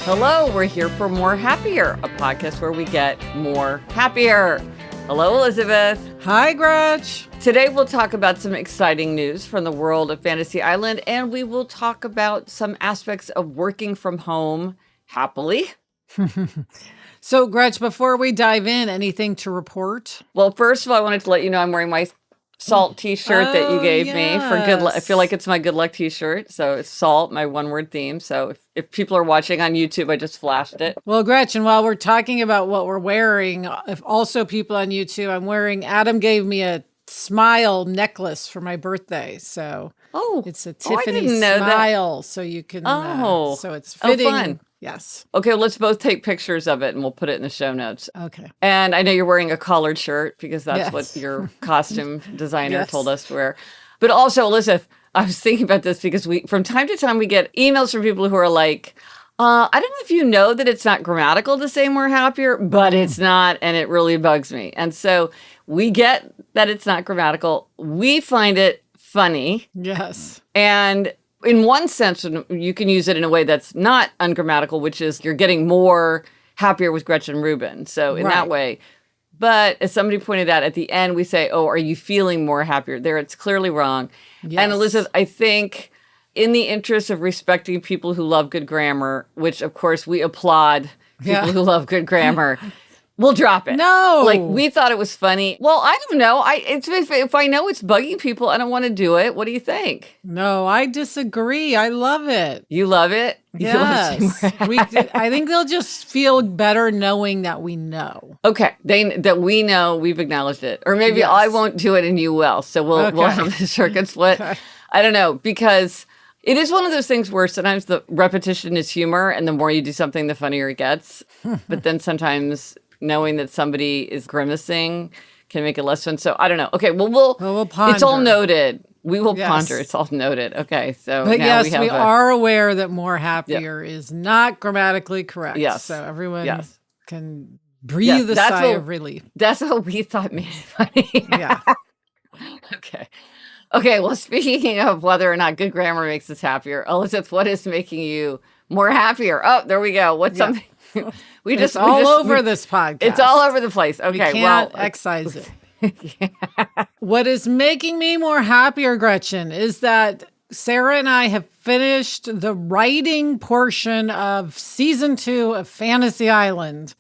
Hello, we're here for More Happier, a podcast where we get more happier. Hello, Elizabeth. Hi, Gretch. Today we'll talk about some exciting news from the world of Fantasy Island, and we will talk about some aspects of working from home happily. So, Gretch, before we dive in, anything to report? Well, first of all, I wanted to let you know I'm wearing my Salt t-shirt that you gave me for good luck. I feel like it's my good luck t-shirt. So it's Salt, my one-word theme. So if people are watching on YouTube, I just flashed it. Well, Gretchen, while we're talking about what we're wearing, if also people on YouTube, Adam gave me a smile necklace for my birthday. So it's a Tiffany smile. So you can, so it's fitting. Fun. Yes. Okay, let's both take pictures of it and we'll put it in the show notes. Okay. And I know you're wearing a collared shirt because that's what your costume designer told us to wear. But also, Elizabeth, I was thinking about this because from time to time we get emails from people who are like, I don't know if you know that it's not grammatical to say more happier, but it's not, and it really bugs me. And so we get that it's not grammatical. We find it funny. Yes. And in one sense, you can use it in a way that's not ungrammatical, which is you're getting more happier with Gretchen Rubin. So in that way. But as somebody pointed out, at the end, we say, oh, are you feeling more happier? There, it's clearly wrong. Yes. And Elizabeth, I think in the interest of respecting people who love good grammar, which of course we applaud people who love good grammar, we'll drop it. No. Like, we thought it was funny. Well, I don't know. If I know it's bugging people, I don't want to do it. What do you think? No, I disagree. I love it. You love it? Yes. I think they'll just feel better knowing that we know. Okay. That we know, we've acknowledged it. Or maybe I won't do it and you will. So we'll have a circuit split. Okay. I don't know. Because it is one of those things where sometimes the repetition is humor. And the more you do something, the funnier it gets. But then sometimes knowing that somebody is grimacing can make it less fun. So I don't know. Okay, well, we'll ponder. It's all noted. We will ponder. It's all noted. Okay, so but now we are aware that more happier is not grammatically correct. Yes. So everyone can breathe a sigh of relief. That's what we thought made it funny. Yeah. Okay, well, speaking of whether or not good grammar makes us happier, Elizabeth, what is making you more happier? Oh, there we go. What's something... It's all over this podcast. It's all over the place. Okay, we can't excise it. What is making me more happier, Gretchen, is that Sarah and I have finished the writing portion of season 2 of Fantasy Island.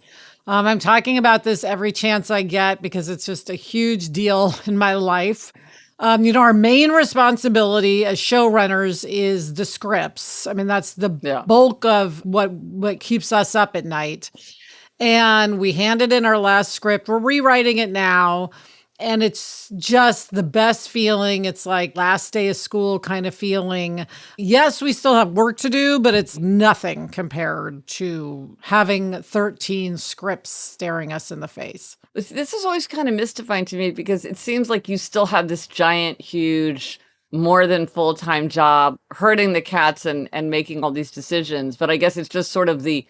I'm talking about this every chance I get because it's just a huge deal in my life. Our main responsibility as showrunners is the scripts. I mean, that's the bulk of what keeps us up at night. And we handed in our last script. We're rewriting it now. And it's just the best feeling. It's like last day of school kind of feeling. Yes, we still have work to do, but it's nothing compared to having 13 scripts staring us in the face. This is always kind of mystifying to me because it seems like you still have this giant, huge, more than full-time job herding the cats and making all these decisions. But I guess it's just sort of the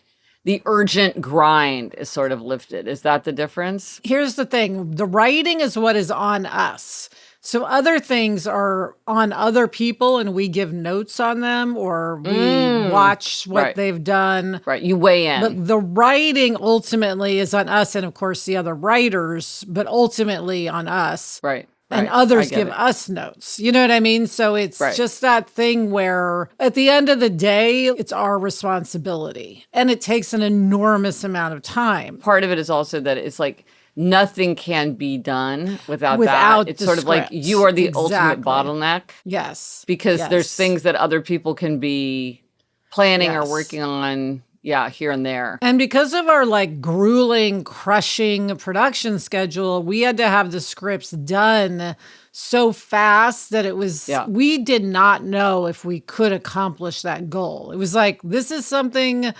urgent grind is sort of lifted. Is that the difference? Here's the thing. The writing is what is on us. So other things are on other people and we give notes on them or we watch what they've done. Right. You weigh in. But the writing ultimately is on us and, of course, the other writers, but ultimately on us. Right. And others give us notes. You know what I mean? So it's just that thing where at the end of the day, it's our responsibility. And it takes an enormous amount of time. Part of it is also that it's like nothing can be done without that. It's sort of like you are the ultimate bottleneck. Yes. Because there's things that other people can be planning or working on. Yeah, here and there. And because of our grueling, crushing production schedule, we had to have the scripts done so fast that it was, we did not know if we could accomplish that goal. It was like, this is something,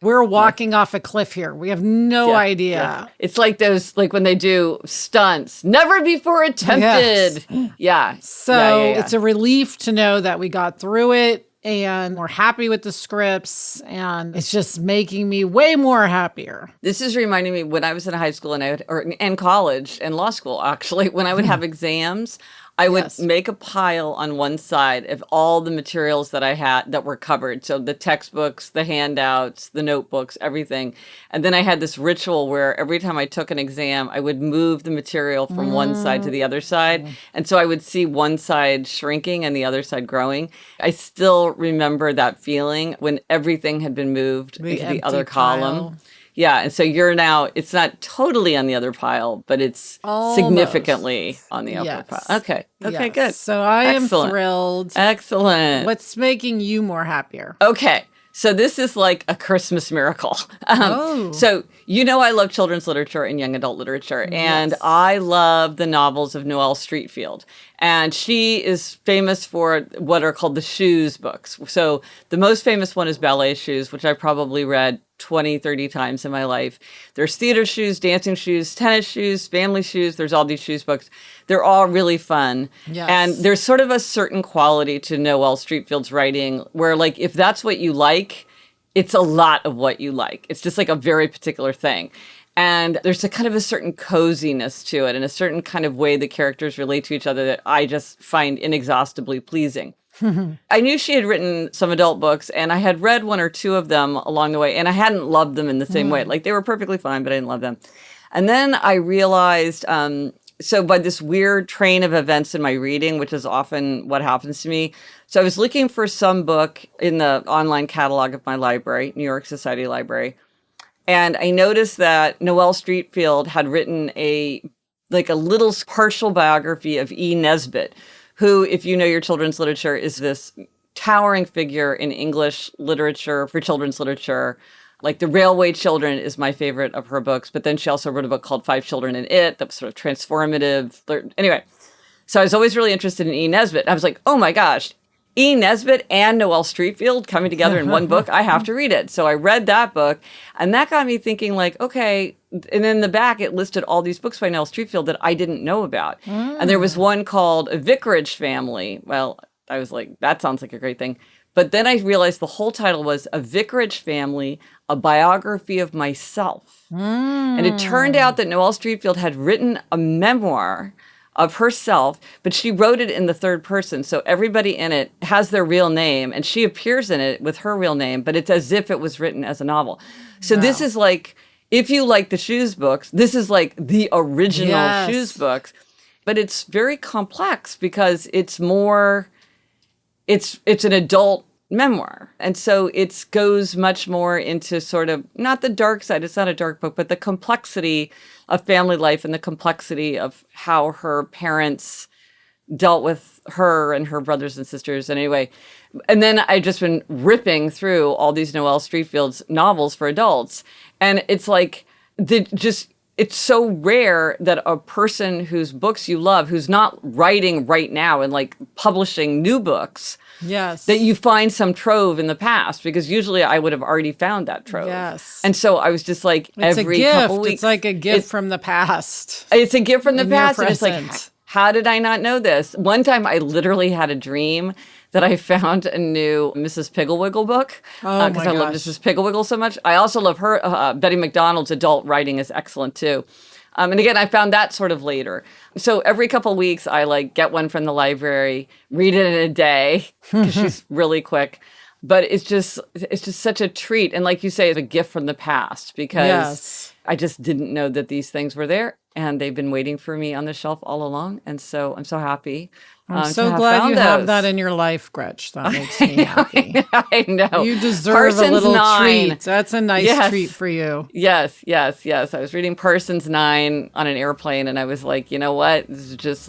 we're walking off a cliff here. We have no idea. Yeah. It's like those, when they do stunts, never before attempted. Yes. Yeah. So it's a relief to know that we got through it. And we're happy with the scripts, and it's just making me way more happier. This is reminding me when I was in high school and college and law school, actually, when I would have exams, I would make a pile on one side of all the materials that I had that were covered. So the textbooks, the handouts, the notebooks, everything. And then I had this ritual where every time I took an exam, I would move the material from one side to the other side. And so I would see one side shrinking and the other side growing. I still remember that feeling when everything had been moved into the other column. Yeah, and so you're now, it's not totally on the other pile, but it's significantly on the upper pile. Okay, good. So I am thrilled. Excellent. What's making you more happier? Okay, so this is like a Christmas miracle. So I love children's literature and young adult literature, and I love the novels of Noelle Streatfeild. And she is famous for what are called the Shoes books. So the most famous one is Ballet Shoes, which I probably read 20, 30 times in my life. There's theater shoes, dancing shoes, tennis shoes, family shoes. There's all these shoes books. They're all really fun. Yes. And there's sort of a certain quality to Noelle Streatfeild's writing where, like, if that's what you like, it's a lot of what you like. It's just like a very particular thing. And there's a kind of a certain coziness to it and a certain kind of way the characters relate to each other that I just find inexhaustibly pleasing. I knew she had written some adult books, and I had read one or two of them along the way, and I hadn't loved them in the same way. Like, they were perfectly fine, but I didn't love them. And then I realized, so by this weird train of events in my reading, which is often what happens to me. So I was looking for some book in the online catalog of my library, New York Society Library. And I noticed that Noelle Streatfeild had written a little partial biography of E. Nesbit, who, if you know your children's literature, is this towering figure in English literature for children's literature. Like, The Railway Children is my favorite of her books, but then she also wrote a book called Five Children in It that was sort of transformative. Anyway, so I was always really interested in E. Nesbit. I was like, oh my gosh, E. Nesbit and Noelle Streatfeild coming together in one book. I have to read it. So I read that book, and that got me thinking, like, okay. And in the back, it listed all these books by Noelle Streatfeild that I didn't know about. And there was one called A Vicarage Family. Well, I was like, that sounds like a great thing. But then I realized the whole title was A Vicarage Family, A Biography of Myself. And it turned out that Noelle Streatfeild had written a memoir of herself, but she wrote it in the third person. So everybody in it has their real name, and she appears in it with her real name, but it's as if it was written as a novel. So this is like, if you like the Shoes books, this is like the original Shoes books. But it's very complex because it's more, it's an adult memoir. And so it goes much more into sort of, not the dark side, it's not a dark book, but the complexity of family life and the complexity of how her parents dealt with her and her brothers and sisters. And anyway, and then I just been ripping through all these Noelle Streatfeild's novels for adults. And it's like, it's so rare that a person whose books you love, who's not writing right now and like publishing new books, that you find some trove in the past, because usually I would have already found that trove. Yes. And so I was just like, it's every couple weeks. It's like a gift from the past. It's a gift from the past. And it's like, how did I not know this? One time I literally had a dream that I found a new Mrs. Pigglewiggle book because I love Mrs. Pigglewiggle so much. I also love her. Betty McDonald's adult writing is excellent too. And again, I found that sort of later. So every couple of weeks, I like get one from the library, read it in a day because she's really quick. But it's just such a treat. And like you say, it's a gift from the past because I just didn't know that these things were there. And they've been waiting for me on the shelf all along. And so I'm so happy. I'm so glad you have that in your life, Gretch. That makes me happy. I know. You deserve a little treat. That's a nice treat for you. Yes. I was reading Parsons 9 on an airplane, and I was like, you know what? This is just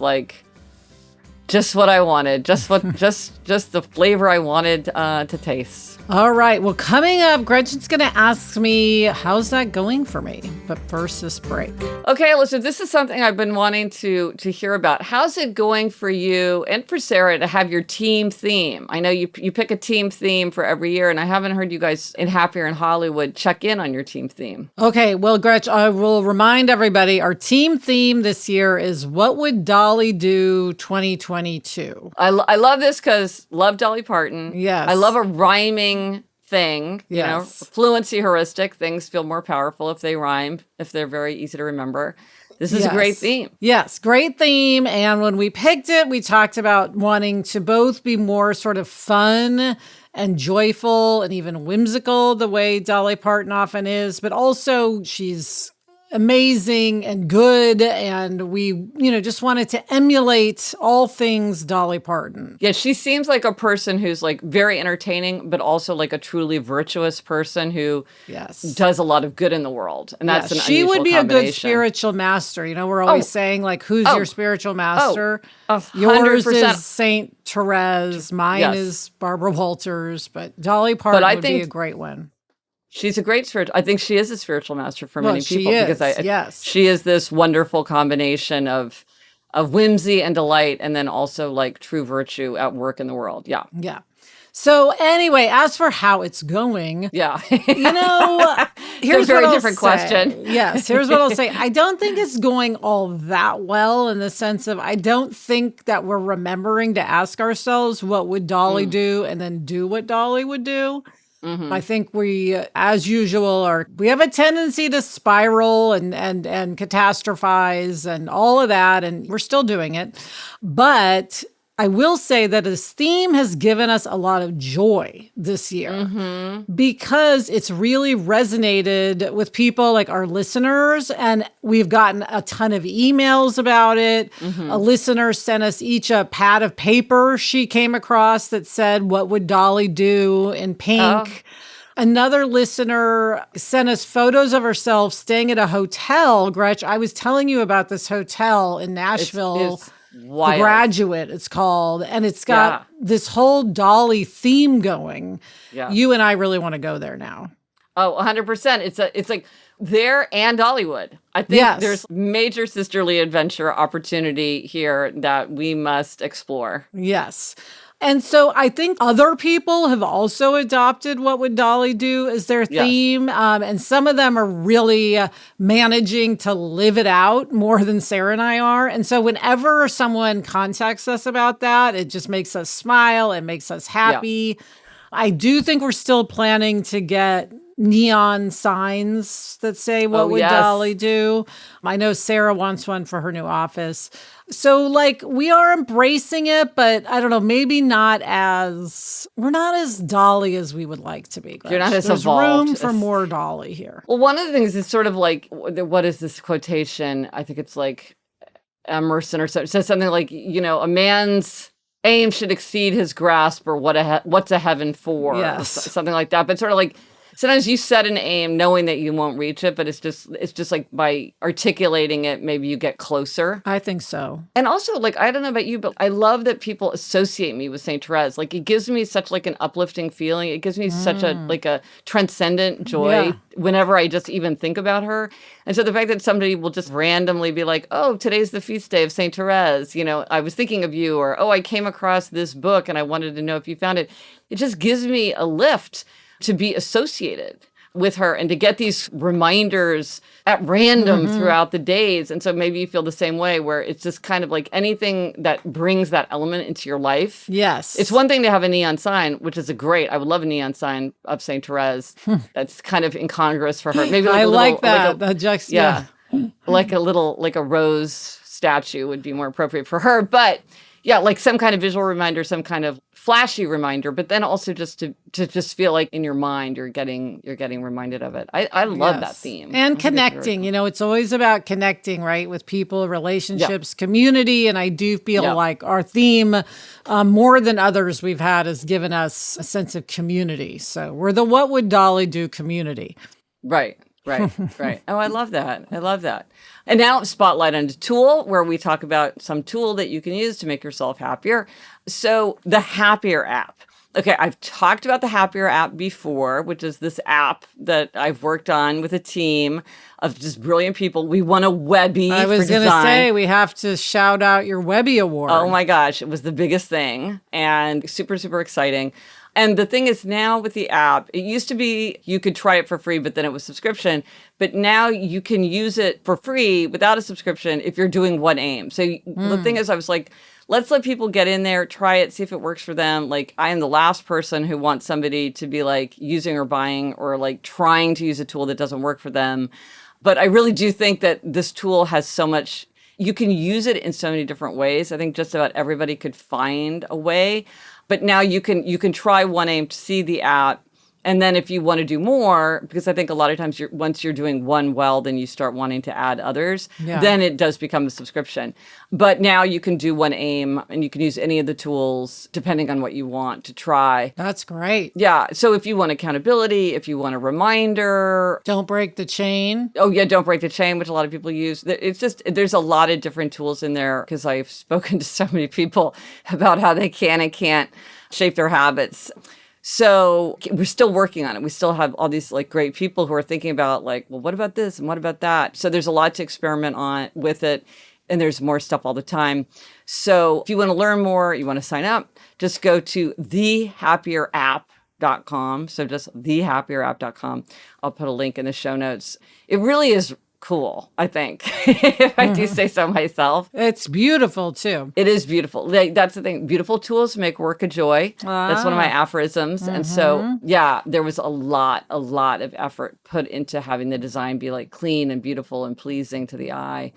what I wanted. Just the flavor I wanted to taste. All right. Well, coming up, Gretchen's going to ask me, how's that going for me? But first, this break. Okay, Alyssa, this is something I've been wanting to hear about. How's it going for you and for Sarah to have your team theme? I know you pick a team theme for every year, and I haven't heard you guys in Happier in Hollywood check in on your team theme. Okay. Well, Gretch, I will remind everybody, our team theme this year is What Would Dolly Do 2022? I love this because love Dolly Parton. Yes. I love a rhyming thing, you know, fluency heuristic. Things feel more powerful if they rhyme, if they're very easy to remember. This is a great theme. Yes, great theme. And when we picked it, we talked about wanting to both be more sort of fun and joyful and even whimsical the way Dolly Parton often is, but also she's amazing and good, and we just wanted to emulate all things Dolly Parton. Yeah, she seems like a person who's like very entertaining, but also like a truly virtuous person who does a lot of good in the world, and that's an she unusual would be combination. a good spiritual master. We're always saying like, who's your spiritual master? 100%. Yours is Saint Therese, mine is Barbara Walters, but Dolly Parton would be a great one. She's a great spiritual. I think she is a spiritual master for many people because she is this wonderful combination of whimsy and delight, and then also like true virtue at work in the world. Yeah. Yeah. So anyway, as for how it's going, here's a very different question. Yes, here's what I'll say. I don't think it's going all that well in the sense of I don't think that we're remembering to ask ourselves what would Dolly do and then do what Dolly would do. Mm-hmm. I think we, as usual, we have a tendency to spiral and catastrophize and all of that, and we're still doing it. But I will say that this theme has given us a lot of joy this year because it's really resonated with people like our listeners, and we've gotten a ton of emails about it. A listener sent us each a pad of paper she came across that said, "What would Dolly do?" in pink. Oh. Another listener sent us photos of herself staying at a hotel. Gretch, I was telling you about this hotel in Nashville. It's wild. The Graduate, it's called. And it's got this whole Dolly theme going. Yeah. You and I really want to go there now. Oh, 100%. It's like there and Dollywood. I think there's major sisterly adventure opportunity here that we must explore. Yes. And so I think other people have also adopted What Would Dolly Do as their theme. Yes. And some of them are really managing to live it out more than Sarah and I are. And so whenever someone contacts us about that, it just makes us smile. It makes us happy. Yeah. I do think we're still planning to get neon signs that say, "What would Dolly do?" I know Sarah wants one for her new office. So like we are embracing it, but I don't know, maybe we're not as Dolly as we would like to be. You're not as There's evolved. Room for more Dolly here. Well, one of the things is sort of like, what is this quotation? I think it's like Emerson or so. It says something like, a man's aim should exceed his grasp, or what's a heaven for? Yes. Something like that. But sort of like, sometimes you set an aim knowing that you won't reach it, but it's just like by articulating it, maybe you get closer. I think so. And also, like, I don't know about you, but I love that people associate me with Saint Therese. Like, it gives me such like an uplifting feeling. It gives me such a transcendent joy whenever I just even think about her. And so the fact that somebody will just randomly be like, "Oh, today's the feast day of Saint Therese. I was thinking of you," or, "Oh, I came across this book and I wanted to know if you found it." It just gives me a lift to be associated with her and to get these reminders at random throughout the days. And so maybe you feel the same way, where it's just kind of like anything that brings that element into your life. Yes. It's one thing to have a neon sign, which is I would love a neon sign of Saint Therese. That's kind of incongruous for her. Maybe like like that. Like a rose statue would be more appropriate for her. But yeah, like some kind of visual reminder, some kind of flashy reminder, but then also just to just feel like in your mind you're getting reminded of it. I love that theme. And connecting, cool. It's always about connecting, right, with people, relationships, community, and I do feel like our theme, more than others we've had, has given us a sense of community. So we're the What Would Dolly Do community. Right. Right. Oh, I love that. And now spotlight on a tool, where we talk about some tool that you can use to make yourself happier. So the Happier app. Okay, I've talked about the Happier app before, which is this app that I've worked on with a team of just brilliant people. We won a Webby for design. I was going to say, we have to shout out your Webby Award. Oh my gosh, it was the biggest thing and super, super exciting. And the thing is, now with the app, it used to be you could try it for free, but then it was subscription. But now you can use it for free without a subscription if you're doing one aim. So the thing is, I was like, let's let people get in there, try it, see if it works for them. Like, I am the last person who wants somebody to be like using or buying or like trying to use a tool that doesn't work for them. But I really do think that this tool has so much, you can use it in so many different ways. I think just about everybody could find a way. But now you can try one aim to see the app. And then if you want to do more, because I think a lot of times once you're doing one well, then you start wanting to add others, then it does become a subscription. But now you can do one aim and you can use any of the tools depending on what you want to try. That's great. Yeah. So if you want accountability, if you want a reminder. Don't break the chain. Oh, yeah. Don't break the chain, which a lot of people use. It's just, there's a lot of different tools in there because I've spoken to so many people about how they can and can't shape their habits. So we're still working on it. We still have all these like great people who are thinking about like, well, what about this and what about that? So there's a lot to experiment on with it. And there's more stuff all the time. So if you want to learn more, you want to sign up, just go to thehappierApp.com. So just thehappierApp.com. I'll put a link in the show notes. It really is cool, I think, if I do say so myself. It's beautiful too. It is beautiful. Like, that's the thing. Beautiful tools make work a joy. That's one of my aphorisms. And so, yeah, there was a lot of effort put into having the design be like clean and beautiful and pleasing to the eye,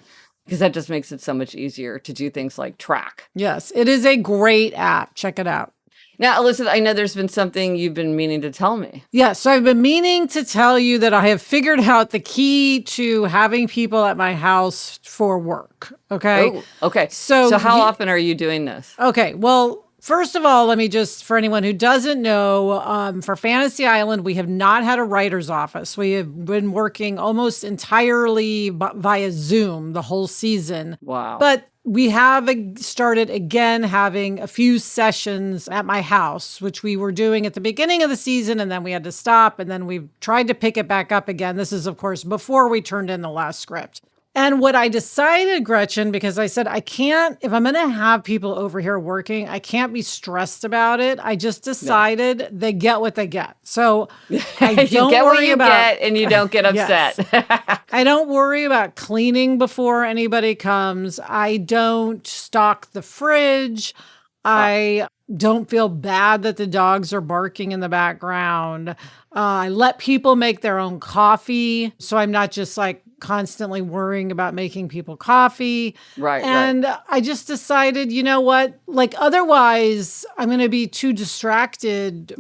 because that just makes it so much easier to do things like track. Yes, it is a great app. Check it out. Now, Elizabeth, I know there's been something you've been meaning to tell me. Yeah, so I've been meaning to tell you that I have figured out the key to having people at my house for work. Okay. Oh, okay. So how often are you doing this? Okay. Well, first of all, let me just, for anyone who doesn't know, for Fantasy Island, we have not had a writer's office. We have been working almost entirely via Zoom the whole season. Wow. But we have started again having a few sessions at my house, which we were doing at the beginning of the season, and then we had to stop, and then we've tried to pick it back up again. This is, of course, before we turned in the last script. And what I decided, Gretchen, because I said, I can't, if I'm going to have people over here working, I can't be stressed about it. I just decided they get what they get. So I don't you get worry what you about, get and you don't get upset. I don't worry about cleaning before anybody comes. I don't stock the fridge. I don't feel bad that the dogs are barking in the background. I let people make their own coffee. So I'm not just like constantly worrying about making people coffee. Right. And I just decided, you know what? Like, otherwise, I'm going to be too distracted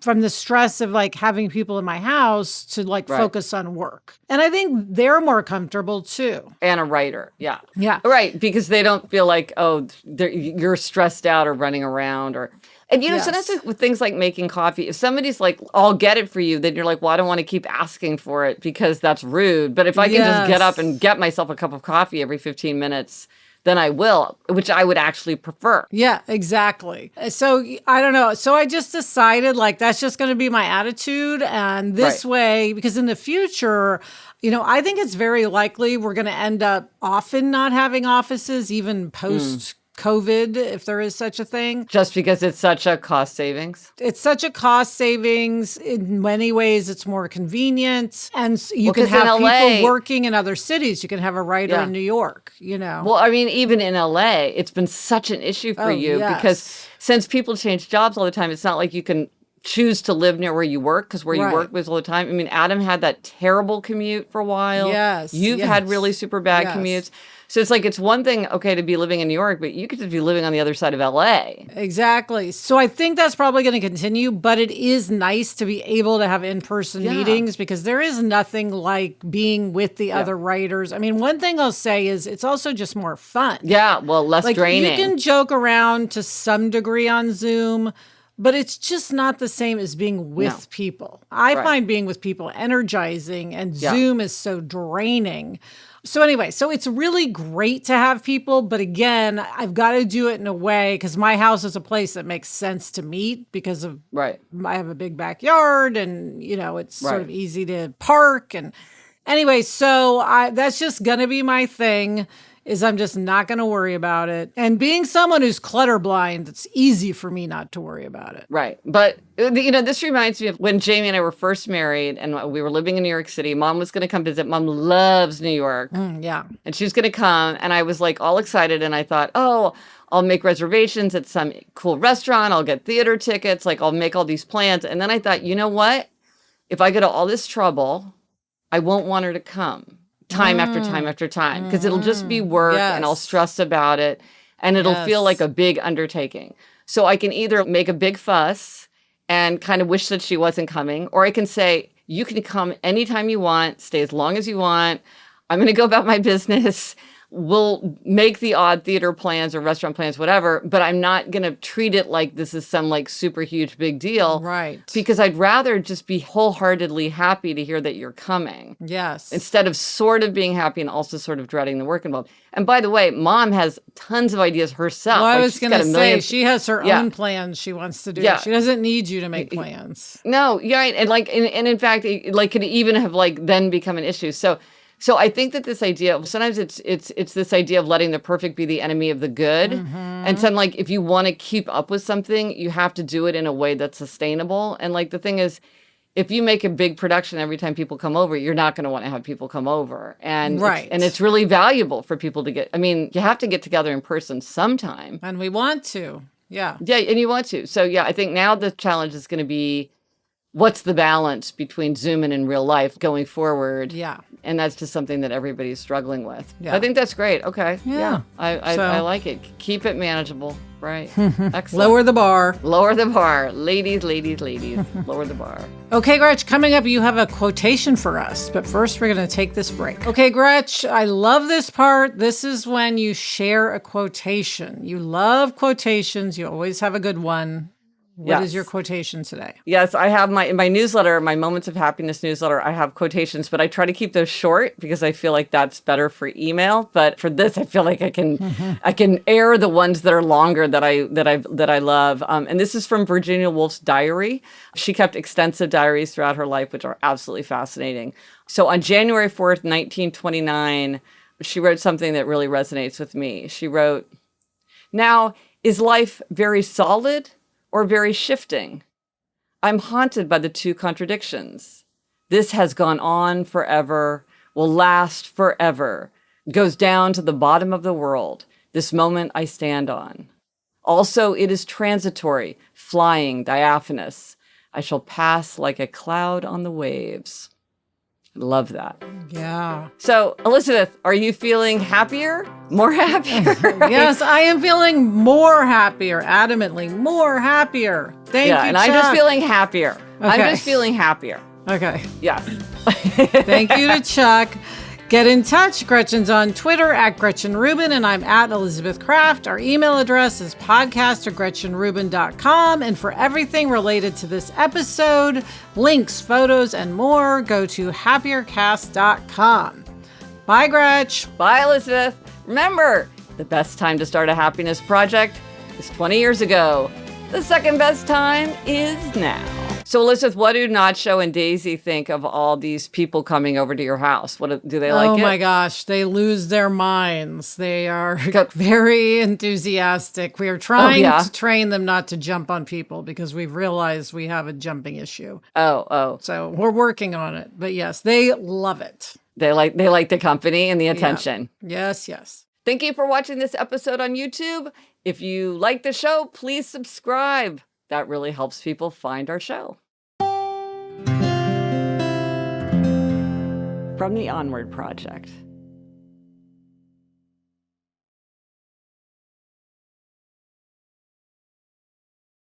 from the stress of like having people in my house to like focus on work. And I think they're more comfortable too. And a writer. Yeah. Yeah. Right. Because they don't feel like, oh, you're stressed out or running around or. And, you know, sometimes with things like making coffee, if somebody's like, I'll get it for you, then you're like, well, I don't want to keep asking for it because that's rude. But if I can just get up and get myself a cup of coffee every 15 minutes, then I will, which I would actually prefer. Yeah, exactly. So I don't know. So I just decided like that's just going to be my attitude. And this way, because in the future, you know, I think it's very likely we're going to end up often not having offices, even post COVID, if there is such a thing. Just because it's such a cost savings? It's such a cost savings. In many ways, it's more convenient. And you can have people working in other cities. You can have a writer in New York, you know. Well, I mean, even in LA, it's been such an issue for you because since people change jobs all the time, it's not like you can choose to live near where you work because where you work was all the time. I mean, Adam had that terrible commute for a while. Yes. You've had really super bad commutes. So it's like, it's one thing, okay, to be living in New York, but you could just be living on the other side of LA. Exactly. So I think that's probably going to continue, but it is nice to be able to have in-person meetings because there is nothing like being with the other writers. I mean, one thing I'll say is it's also just more fun. Yeah, well, less draining. You can joke around to some degree on Zoom, but it's just not the same as being with people. I find being with people energizing, and Zoom is so draining. So anyway, so it's really great to have people, but again, I've got to do it in a way because my house is a place that makes sense to meet because of I have a big backyard and, you know, it's sort of easy to park. And anyway, so that's just going to be my thing. Is I'm just not going to worry about it. And being someone who's clutter blind, it's easy for me not to worry about it. Right. But, you know, this reminds me of when Jamie and I were first married and we were living in New York City. Mom was going to come visit. Mom loves New York. Yeah. And she was going to come. And I was like all excited. And I thought, oh, I'll make reservations at some cool restaurant. I'll get theater tickets. Like I'll make all these plans. And then I thought, you know what? If I go to all this trouble, I won't want her to come. time after time after time, because it'll just be work and I'll stress about it and it'll feel like a big undertaking. So I can either make a big fuss and kind of wish that she wasn't coming, or I can say, you can come anytime you want, stay as long as you want. I'm going to go about my business. We'll make the odd theater plans or restaurant plans, whatever, but I'm not going to treat it like this is some like super huge big deal. Right. Because I'd rather just be wholeheartedly happy to hear that you're coming. Yes. Instead of sort of being happy and also sort of dreading the work involved. And by the way, Mom has tons of ideas herself. Well, I was going to say, she has her own plans she wants to do. Yeah. She doesn't need you to make plans. No, yeah. And like, and in fact, it like could even have like then become an issue. So I think that this idea of sometimes it's this idea of letting the perfect be the enemy of the good. And so like if you want to keep up with something, you have to do it in a way that's sustainable. And like the thing is, if you make a big production every time people come over, you're not going to want to have people come over. And it's really valuable for people to get, I mean, you have to get together in person sometime. And we want to. Yeah. Yeah, and you want to. So yeah, I think now the challenge is going to be, what's the balance between Zoom and in real life going forward? Yeah. And that's just something that everybody's struggling with. Yeah. I think that's great. Okay. Yeah. I like it. Keep it manageable. Right. Excellent. Lower the bar. Lower the bar. Ladies, lower the bar. Okay, Gretch, coming up, you have a quotation for us. But first, we're going to take this break. Okay, Gretch, I love this part. This is when you share a quotation. You love quotations. You always have a good one. What is your quotation today? Yes, I have in my newsletter, my Moments of Happiness newsletter, I have quotations, but I try to keep those short because I feel like that's better for email. But for this, I feel like I can air the ones that are longer that I love. And this is from Virginia Woolf's diary. She kept extensive diaries throughout her life, which are absolutely fascinating. So on January 4th, 1929, she wrote something that really resonates with me. She wrote, "Now, is life very solid or very shifting? I'm haunted by the two contradictions. This has gone on forever, will last forever, goes down to the bottom of the world, this moment I stand on. Also, it is transitory, flying, diaphanous. I shall pass like a cloud on the waves." Love that. Yeah. So, Elizabeth, are you feeling happier? More happier? Yes, I am feeling more happier, adamantly more happier. Thank you, and Chuck. I'm just feeling happier. Okay. I'm just feeling happier. Okay. Yeah. Thank you to Chuck. Get in touch. Gretchen's on Twitter at Gretchen Rubin, and I'm at Elizabeth Kraft. Our email address is podcast@GretchenRubin.com. And for everything related to this episode, links, photos, and more, go to happiercast.com. Bye, Gretch. Bye, Elizabeth. Remember, the best time to start a happiness project is 20 years ago. The second best time is now. So, Elizabeth, what do Nacho and Daisy think of all these people coming over to your house? What do they like it? Oh my gosh, they lose their minds. They are very enthusiastic. We are trying to train them not to jump on people because we've realized we have a jumping issue. Oh. So we're working on it. But yes, they love it. They like the company and the attention. Yeah. Yes. Thank you for watching this episode on YouTube. If you like the show, please subscribe. That really helps people find our show. From the Onward Project.